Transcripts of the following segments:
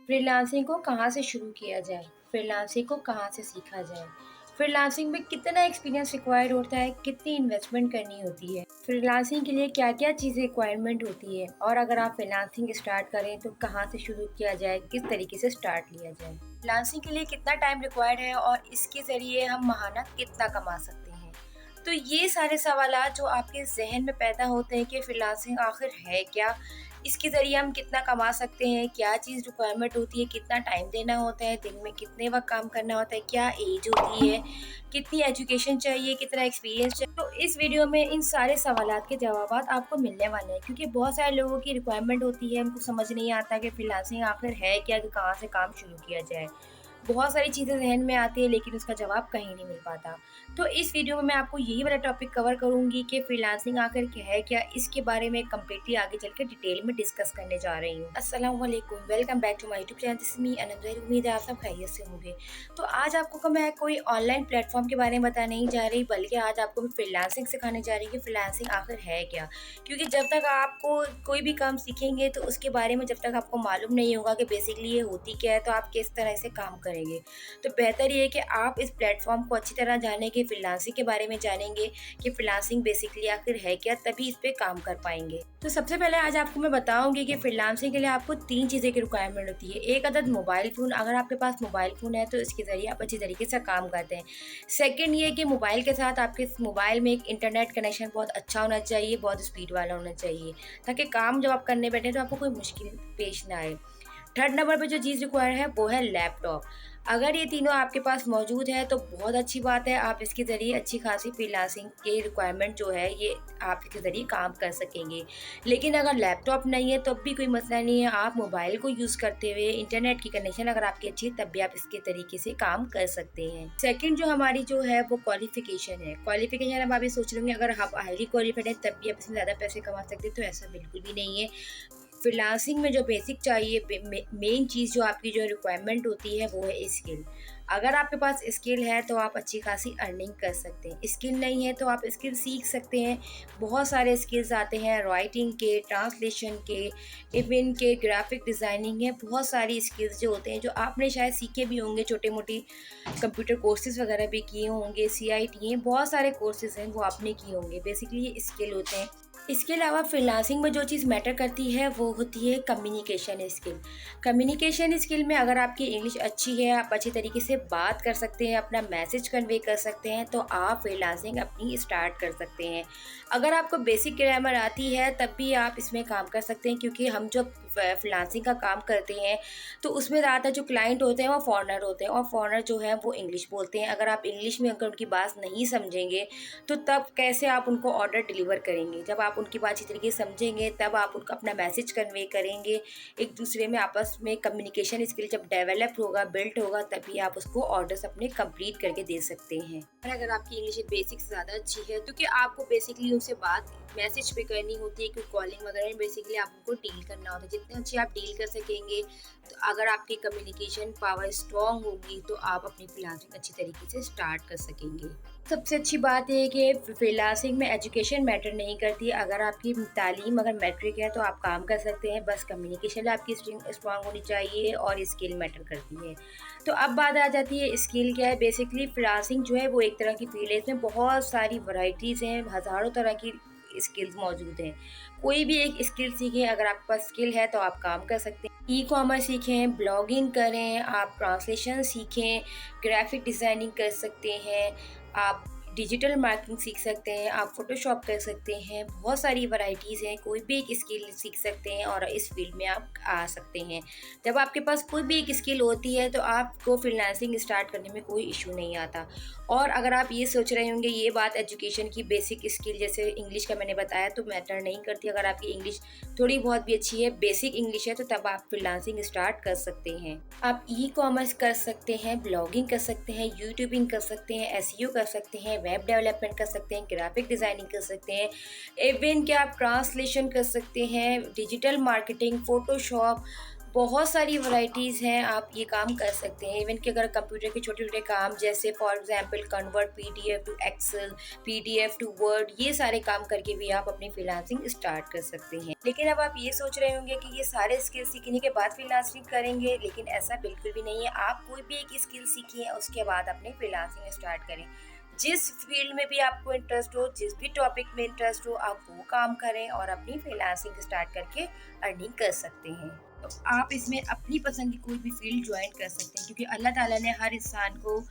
Freelancing को कहाँ से शुरू किया जाए? फ्रीलांसिंग को कहाँ से सीखा जाए? फ्रीलांसिंग में कितना एक्सपीरियंस रिक्वायर्ड होता है? कितनी इन्वेस्टमेंट करनी होती है? फ्रीलांसिंग के लिए क्या-क्या चीज़ें रिक्वायरमेंट होती है? और अगर आप फ्रीलांसिंग स्टार्ट करें तो कहाँ से शुरू किया जाए? किस तरीके से स्टार्ट लिया जाए? फ्रीलांसिंग के लिए कितना टाइम रिक्वायर्ड है और इसके ज़रिए हम माहाना कितना कमा सकते हैं? तो ये सारे सवालात जो आपके ज़हन में पैदा होते हैं कि फ्रीलांसिंग आखिर है क्या? इसके ज़रिए हम कितना कमा सकते हैं? क्या चीज़ रिक्वायरमेंट होती है? कितना टाइम देना होता है? दिन में कितने वक़्त काम करना होता है? क्या एज होती है? कितनी एजुकेशन चाहिए? कितना एक्सपीरियंस चाहिए? तो इस वीडियो में इन सारे सवालात के जवाबात आपको मिलने वाले हैं क्योंकि बहुत सारे लोगों की रिक्वायरमेंट होती है, उनको समझ नहीं आता कि फ्रीलांसिंग आखिर है क्या? कि कहाँ से काम शुरू किया जाए? बहुत सारी चीज़ें ज़हन में आती है लेकिन उसका जवाब कहीं नहीं मिल पाता। तो इस वीडियो में मैं आपको यही वाला टॉपिक कवर करूँगी कि फ्रीलांसिंग आखिर क्या है क्या? इसके बारे में कंप्लीटली आगे चल के डिटेल में डिस्कस करने जा रही हूँ। अस्सलाम वालेकुम, welcome back to my YouTube channel, this is me Anzar. उम्मीद है आप सब खैरियत से होंगे। तो आज आपको मैं कोई ऑनलाइन प्लेटफ़ॉर्म के बारे में बताने नहीं जा रही बल्कि आज आपको मैं फ्रीलांसिंग सिखाने जा रही हूँ कि फ्रीलांसिंग आखिर है क्या? क्योंकि जब तक आपको कोई भी काम सीखेंगे तो उसके बारे में जब तक आपको मालूम नहीं होगा कि बेसिकली ये होती क्या है तो आप किस तरह से काम करेंगे। तो बेहतर ये है कि आप इस प्लेटफ़ॉर्म को अच्छी तरह जानेंगे, फ्रीलांसिंग के बारे में जानेंगे कि फ्रीलांसिंग बेसिकली आखिर है क्या, तभी इस पे काम कर पाएँगे। तो सबसे पहले आज आपको मैं बताऊँगी कि फ्रीलांसिंग के लिए आपको 3 चीज़ें की रिक्वायरमेंट होती है। एक अदद मोबाइल फ़ोन, अगर आपके पास मोबाइल फ़ोन है तो इसके ज़रिए आप अच्छी तरीके से काम करते हैं। सेकंड ये कि मोबाइल के साथ आपके इस मोबाइल में एक इंटरनेट कनेक्शन बहुत अच्छा होना चाहिए, बहुत स्पीड वाला होना चाहिए, ताकि काम जब आप करने बैठे तो आपको कोई मुश्किल पेश ना आए। थर्ड नंबर पे जो चीज़ रिक्वायर है वो है लैपटॉप। अगर ये तीनों आपके पास मौजूद है तो बहुत अच्छी बात है, आप इसके ज़रिए अच्छी खासी फ्रीलांसिंग के रिक्वायरमेंट जो है ये आप इसके ज़रिए काम कर सकेंगे। लेकिन अगर लैपटॉप नहीं है तब भी कोई मसला नहीं है, आप मोबाइल को यूज़ करते हुए इंटरनेट की कनेक्शन अगर आपकी अच्छी है तब भी आप इसके तरीके से काम कर सकते हैं। सेकंड जो हमारी जो है वो क्वालिफ़िकेशन है। क्वालिफ़िकेशन अब आप ये सोच लेंगे अगर आप हाईली क्वालिफ़ाइड हैं तब भी आप इसमें ज़्यादा पैसे कमा सकते हैं, तो ऐसा बिल्कुल भी नहीं है। फ्रीलांसिंग में जो बेसिक चाहिए मेन चीज़ जो आपकी जो रिक्वायरमेंट होती है वो है स्किल। अगर आपके पास स्किल है तो आप अच्छी खासी अर्निंग कर सकते हैं, स्किल नहीं है तो आप स्किल सीख सकते हैं। बहुत सारे स्किल्स आते हैं राइटिंग के, ट्रांसलेशन के, इवन के, ग्राफिक डिज़ाइनिंग है, बहुत सारी स्किल्स जो होते हैं जो आपने शायद सीखे भी होंगे, छोटे मोटी कंप्यूटर कोर्सेज वगैरह भी किए होंगे, CIT हैं, बहुत सारे कोर्सेज हैं वो आपने किए होंगे। बेसिकली ये स्किल होते हैं। इसके अलावा फ्रीलांसिंग में जो चीज़ मैटर करती है वो होती है कम्युनिकेशन स्किल। कम्युनिकेशन स्किल में अगर आपकी इंग्लिश अच्छी है, आप अच्छी तरीके से बात कर सकते हैं, अपना मैसेज कन्वे कर सकते हैं, तो आप फ्रीलांसिंग अपनी स्टार्ट कर सकते हैं। अगर आपको बेसिक ग्रामर आती है तब भी आप इसमें काम कर सकते हैं क्योंकि हम जब फ्रीलांसिंग का काम करते हैं तो उसमें ज़्यादातर जो क्लाइंट होते हैं वो फॉरेनर होते हैं और फॉरेनर जो है वो इंग्लिश बोलते हैं। अगर आप इंग्लिश में अगर उनकी बात नहीं समझेंगे तो तब कैसे आप उनको ऑर्डर डिलीवर करेंगे? जब आप उनकी बात अच्छी तरीके से समझेंगे तब आप उनको अपना मैसेज कन्वे करेंगे। एक दूसरे में आपस में कम्युनिकेशन स्किल जब डेवलप होगा, बिल्ट होगा तभी आप उसको ऑर्डर्स अपने कंप्लीट करके दे सकते हैं। और अगर आपकी इंग्लिश बेसिक से ज़्यादा अच्छी है क्योंकि आपको बेसिकली उनसे बात मैसेज पे करनी होती है, क्योंकि कॉलिंग वगैरह में बेसिकली आप उनको डील करना होता है। जितने अच्छे आप डील कर सकेंगे तो अगर आपकी कम्युनिकेशन पावर स्ट्रॉन्ग होगी तो आप अपनी फ्रीलांसिंग अच्छी तरीके से स्टार्ट कर सकेंगे। सबसे अच्छी बात ये है कि फ्रीलांसिंग में एजुकेशन मैटर नहीं करती। अगर आपकी तालीम अगर मैट्रिक है तो आप काम कर सकते हैं, बस कम्युनिकेशन आपकी स्ट्रॉन्ग होनी चाहिए और स्किल मैटर करती है। तो अब बात आ जाती है स्किल क्या है। बेसिकली फ्रीलांसिंग जो है वो एक तरह की फील्ड है, इसमें बहुत सारी वैराइटीज़ हैं, हज़ारों तरह की स्किल्स मौजूद हैं। कोई भी एक स्किल सीखें, अगर आपके पास स्किल है तो आप काम कर सकते हैं। ई-कॉमर्स सीखें, ब्लॉगिंग करें, आप ट्रांसलेशन सीखें, ग्राफिक डिज़ाइनिंग कर सकते हैं, आप डिजिटल मार्केटिंग सीख सकते हैं, आप फ़ोटोशॉप कर सकते हैं, बहुत सारी वैराइटीज़ हैं, कोई भी एक स्किल सीख सकते हैं और इस फील्ड में आप आ सकते हैं। जब आपके पास कोई भी एक स्किल होती है तो आपको फ्रीलांसिंग स्टार्ट करने में कोई इश्यू नहीं आता। और अगर आप ये सोच रहे होंगे ये बात एजुकेशन की बेसिक स्किल जैसे इंग्लिश का मैंने बताया तो मैटर नहीं करती। अगर आपकी इंग्लिश थोड़ी बहुत भी अच्छी है, बेसिक इंग्लिश है, तो तब आप फ्रीलांसिंग स्टार्ट कर सकते हैं। आप ई-कॉमर्स कर सकते हैं, ब्लॉगिंग कर सकते हैं, यूट्यूबिंग कर सकते हैं, एसईओ कर सकते हैं, वेब डेवलपमेंट कर सकते हैं, ग्राफिक डिज़ाइनिंग कर सकते हैं, इवन कि आप ट्रांसलेशन कर सकते हैं, डिजिटल मार्केटिंग, फ़ोटोशॉप, बहुत सारी वैराइटीज़ हैं, आप ये काम कर सकते हैं। इवन कि अगर कंप्यूटर के छोटे-छोटे काम जैसे for example convert PDF to Excel, PDF to Word, ये सारे काम करके भी आप अपनी फ्रीलांसिंग स्टार्ट कर सकते हैं। लेकिन अब आप ये सोच रहे होंगे कि ये सारे स्किल सीखने के बाद फ्रीलांसिंग करेंगे, लेकिन ऐसा बिल्कुल भी नहीं है। आप कोई भी एक स्किल सीखिए, उसके बाद अपनी फ्रीलांसिंग स्टार्ट करें। जिस फील्ड में भी आपको इंटरेस्ट हो, जिस भी टॉपिक में इंटरेस्ट हो, आप वो काम करें और अपनी फ्रीलांसिंग स्टार्ट करके अर्निंग कर सकते हैं। तो आप इसमें अपनी पसंद की कोई भी फील्ड जॉइन कर सकते हैं, क्योंकि अल्लाह ताला ने हर इंसान को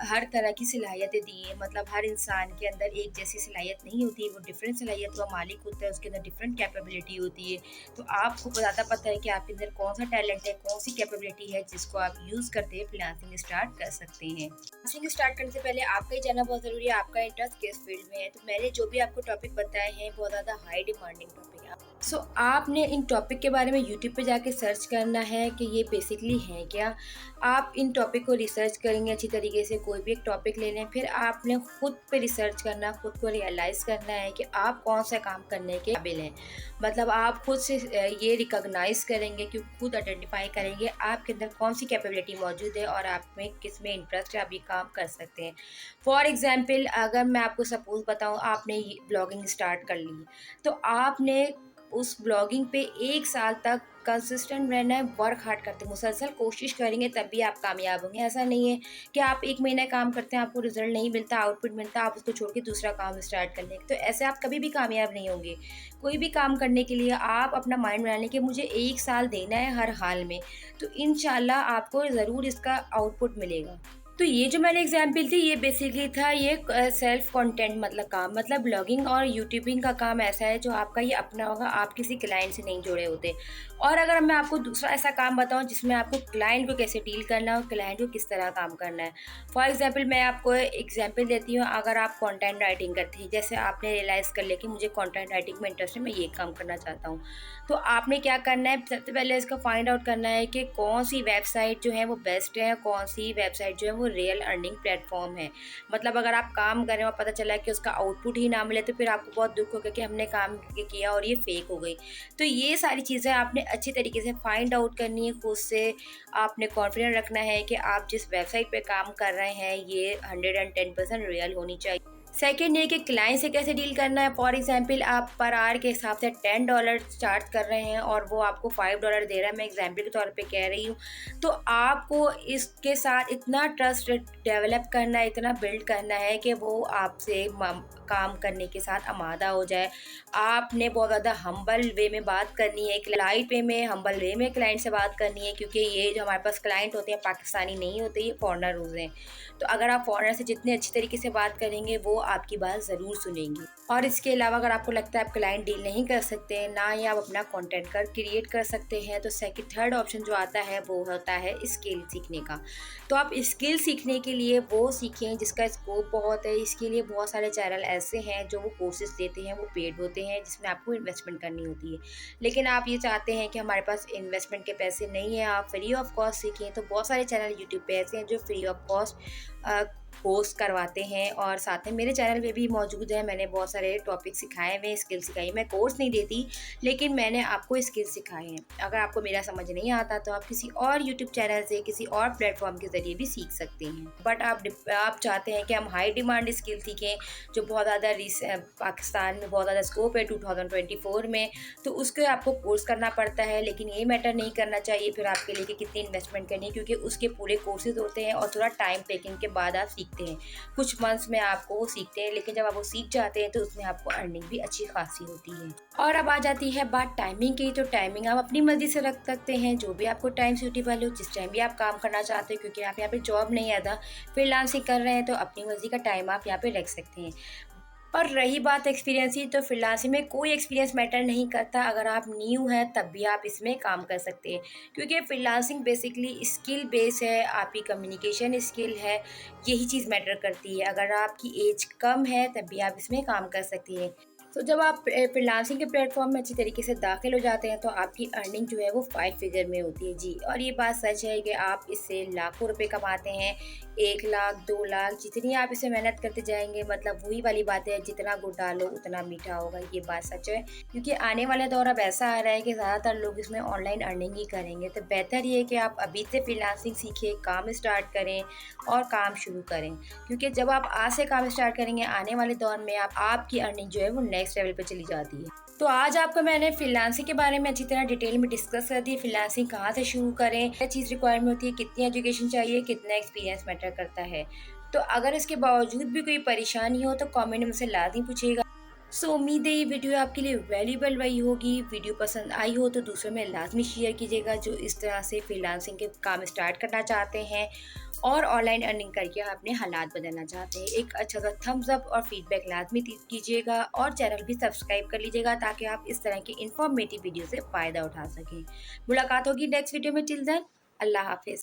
हर तरह की सलाहियतें दी हैं। मतलब हर इंसान के अंदर एक जैसी सलाहियत नहीं होती है, वो डिफरेंट सलाहियत का मालिक होता है, उसके अंदर डिफरेंट कैपेबिलिटी होती है। तो आपको ज़्यादा पता है कि आपके अंदर कौन सा टैलेंट है, कौन सी कैपेबिलिटी है, जिसको आप यूज़ करते हुए फ्रीलांसिंग स्टार्ट कर सकते हैं। फ्रीलांसिंग स्टार्ट करने से पहले आपका ही जानना बहुत ज़रूरी है, आपका इंटरेस्ट किस फील्ड में है। तो मैंने जो भी आपको टॉपिक बताए हैं, बहुत ज़्यादा हाई डिमांडिंग टॉपिक है। आपने इन टॉपिक के बारे में यूट्यूब पे जाके सर्च करना है कि ये बेसिकली है क्या। आप इन टॉपिक को रिसर्च करेंगे अच्छी तरीके से, कोई भी एक टॉपिक ले लें, फिर आपने खुद पे रिसर्च करना, खुद को रियलाइज़ करना है कि आप कौन सा काम करने के काबिल हैं। मतलब आप खुद से ये रिकॉग्नाइज़ करेंगे, कि खुद आइडेंटिफाई करेंगे आपके अंदर कौन सी कैपेबिलिटी मौजूद है और आप में किस में इंटरेस्ट है, आप ये काम कर सकते हैं। फॉर एग्ज़ाम्पल अगर मैं आपको सपोज़ बताऊँ, आपने ये ब्लॉगिंग स्टार्ट कर ली, तो आपने उस ब्लॉगिंग पे 1 साल तक कंसिस्टेंट रहना है, वर्क हार्ड करते हैं, मुसलसल कोशिश करेंगे तब भी आप कामयाब होंगे। ऐसा नहीं है कि आप 1 महीना काम करते हैं, आपको रिज़ल्ट नहीं मिलता, आउटपुट मिलता, आप उसको छोड़ के दूसरा काम स्टार्ट कर लें, तो ऐसे आप कभी भी कामयाब नहीं होंगे। कोई भी काम करने के लिए आप अपना माइंड बना लें कि मुझे 1 साल देना है हर हाल में, तो इंशाल्लाह आपको ज़रूर इसका आउटपुट मिलेगा। तो ये जो मैंने एग्जाम्पल थी, ये बेसिकली था ये सेल्फ कंटेंट मतलब काम, मतलब ब्लॉगिंग और यूट्यूबिंग का काम ऐसा है जो आपका ये अपना होगा, आप किसी क्लाइंट से नहीं जुड़े होते। और अगर मैं आपको दूसरा ऐसा काम बताऊं जिसमें आपको क्लाइंट को कैसे डील करना है और क्लाइंट को किस तरह काम करना है। फॉर एग्जांपल मैं आपको एग्जांपल देती हूँ, अगर आप कंटेंट राइटिंग करते हैं, जैसे आपने रियलाइज़ कर लिया कि मुझे कंटेंट राइटिंग में इंटरेस्ट है, मैं ये काम करना चाहता हूँ, तो आपने क्या करना है, सबसे पहले इसका फाइंड आउट करना है कि कौन सी वेबसाइट जो है वो बेस्ट है, कौन सी वेबसाइट जो है वो रियल अर्निंग प्लेटफॉर्म है। मतलब अगर आप काम कर रहे हो और पता चला कि उसका आउटपुट ही ना मिले, तो फिर आपको बहुत दुख होगा कि हमने काम किया और ये फेक हो गई। तो ये सारी चीज़ें आपने अच्छी तरीके से फाइंड आउट करनी है खुद से। आपने कॉन्फिडेंस रखना है कि आप जिस वेबसाइट पे काम कर रहे हैं ये 110% रियल होनी चाहिए। सेकंड ये कि क्लाइंट से कैसे डील करना है। फॉर एग्जांपल आप पर आवर के हिसाब से $10 चार्ज कर रहे हैं और वो आपको $5 दे रहा है, मैं एग्जांपल के तौर पे कह रही हूँ। तो आपको इसके साथ इतना ट्रस्ट डेवलप करना है, इतना बिल्ड करना है कि वो आपसे काम करने के साथ आमादा हो जाए। आपने बहुत ज़्यादा हम्बल वे में बात करनी है, एक लाइट वे में हम्बल वे में क्लाइंट से बात करनी है, क्योंकि ये जो हमारे पास क्लाइंट होते हैं पाकिस्तानी नहीं होते, ये फॉरेनर होते हैं। तो अगर आप फॉरेनर से जितने अच्छी तरीके से बात करेंगे, वो आपकी बात ज़रूर सुनेंगे। और इसके अलावा अगर आपको लगता है आप क्लाइंट डील नहीं कर सकते, ना ही आप अपना कंटेंट क्रिएट कर सकते हैं, तो थर्ड ऑप्शन जो आता है वो होता है स्किल सीखने का। तो आप स्किल सीखने के लिए वो सीखें जिसका स्कोप बहुत है। इसके लिए बहुत सारे चैनल ऐसे हैं जो वो कोर्सेज देते हैं, वो पेड होते हैं, जिसमें आपको इन्वेस्टमेंट करनी होती है। लेकिन आप ये चाहते हैं कि हमारे पास इन्वेस्टमेंट के पैसे नहीं हैं, आप फ्री ऑफ कॉस्ट सीखें, तो बहुत सारे चैनल यूट्यूब पे ऐसे हैं जो फ्री ऑफ कॉस्ट कोर्स करवाते हैं। और साथ में मेरे चैनल पे भी मौजूद है, मैंने बहुत सारे टॉपिक सिखाए हुए, स्किल सिखाई। मैं कोर्स नहीं देती, लेकिन मैंने आपको स्किल सिखाए हैं। अगर आपको मेरा समझ नहीं आता तो आप किसी और यूट्यूब चैनल से, किसी और प्लेटफॉर्म के ज़रिए भी सीख सकते हैं। बट आप चाहते हैं कि हम हाई डिमांड स्किल सीखें जो बहुत ज़्यादा पाकिस्तान में बहुत ज़्यादा स्कोप है 2024 में, तो उसके आपको कोर्स करना पड़ता है। लेकिन ये मैटर नहीं करना चाहिए फिर आपके लिए कि कितनी इन्वेस्टमेंट करनी है, क्योंकि उसके पूरे कोर्सेज होते हैं और थोड़ा टाइम टेकिंग के बाद आप सीखते हैं। कुछ मंथ्स में आपको वो सीखते हैं, लेकिन जब आप वो सीख जाते हैं तो उसमें आपको अर्निंग भी अच्छी खासी होती है। और अब आ जाती है बात टाइमिंग की। तो टाइमिंग आप अपनी मर्जी से रख सकते हैं, जो भी आपको टाइम सूटेबल हो, जिस टाइम भी आप काम करना चाहते हो, क्योंकि आप यहाँ पे जॉब नहीं आता, फ्रीलांसिंग कर रहे हैं, तो अपनी मर्जी का टाइम आप यहाँ पे रख सकते हैं। और रही बात एक्सपीरियंस की, तो फ्रीलांसिंग में कोई एक्सपीरियंस मैटर नहीं करता। अगर आप न्यू हैं तब भी आप इसमें काम कर सकते हैं, क्योंकि फ्रीलांसिंग बेसिकली स्किल बेस है, आपकी कम्युनिकेशन स्किल है, यही चीज़ मैटर करती है। अगर आपकी एज कम है तब भी आप इसमें काम कर सकती हैं। तो जब आप फ्रीलांसिंग के प्लेटफ़ॉर्म में अच्छी तरीके से दाखिल हो जाते हैं, तो आपकी अर्निंग जो है वो 5 फिगर में होती है। जी, और ये बात सच है कि आप इससे लाखों रुपए कमाते हैं। 1 लाख, 2 लाख जितनी आप इसमें मेहनत करते जाएँगे, मतलब वही वाली बात है, जितना गुड़ डालो उतना मीठा होगा, ये बात सच है। क्योंकि आने वाला दौर अब ऐसा आ रहा है कि ज़्यादातर लोग इसमें ऑनलाइन अर्निंग ही करेंगे। तो बेहतर ये है कि आप अभी से फ्रीलांसिंग सीखें, काम स्टार्ट करें और काम शुरू करें। क्योंकि जब आप आज से काम स्टार्ट करेंगे, आने वाले दौर में आप आपकी अर्निंग जो है वो नेक्स्ट लेवल पे चली जाती है। तो आज आपको मैंने फ्रीलांसिंग के बारे में अच्छी तरह डिटेल में डिस्कस कर दी। फ्रीलांसिंग कहाँ से शुरू करें, क्या चीज़ रिक्वायरमेंट होती है, कितनी एजुकेशन चाहिए, कितना एक्सपीरियंस मैटर करता है। तो अगर इसके बावजूद भी कोई परेशानी हो तो कमेंट में मुझसे लाज़मी पूछिएगा। उम्मीद है ये वीडियो आपके लिए वैल्यूएबल रही होगी। वीडियो पसंद आई हो तो दूसरों में लाज़मी शेयर कीजिएगा, जो इस तरह से फ्रीलांसिंग के काम स्टार्ट करना चाहते हैं और ऑनलाइन अर्निंग करके अपने हालात बदलना चाहते हैं। एक अच्छा सा थम्स अप और फीडबैक लाज़मी कीजिएगा और चैनल भी सब्सक्राइब कर लीजिएगा, ताकि आप इस तरह की इन्फॉर्मेटिव वीडियो से फ़ायदा उठा सकें। मुलाकात होगी नेक्स्ट वीडियो में। टिल देन, अल्लाह हाफ़िज़।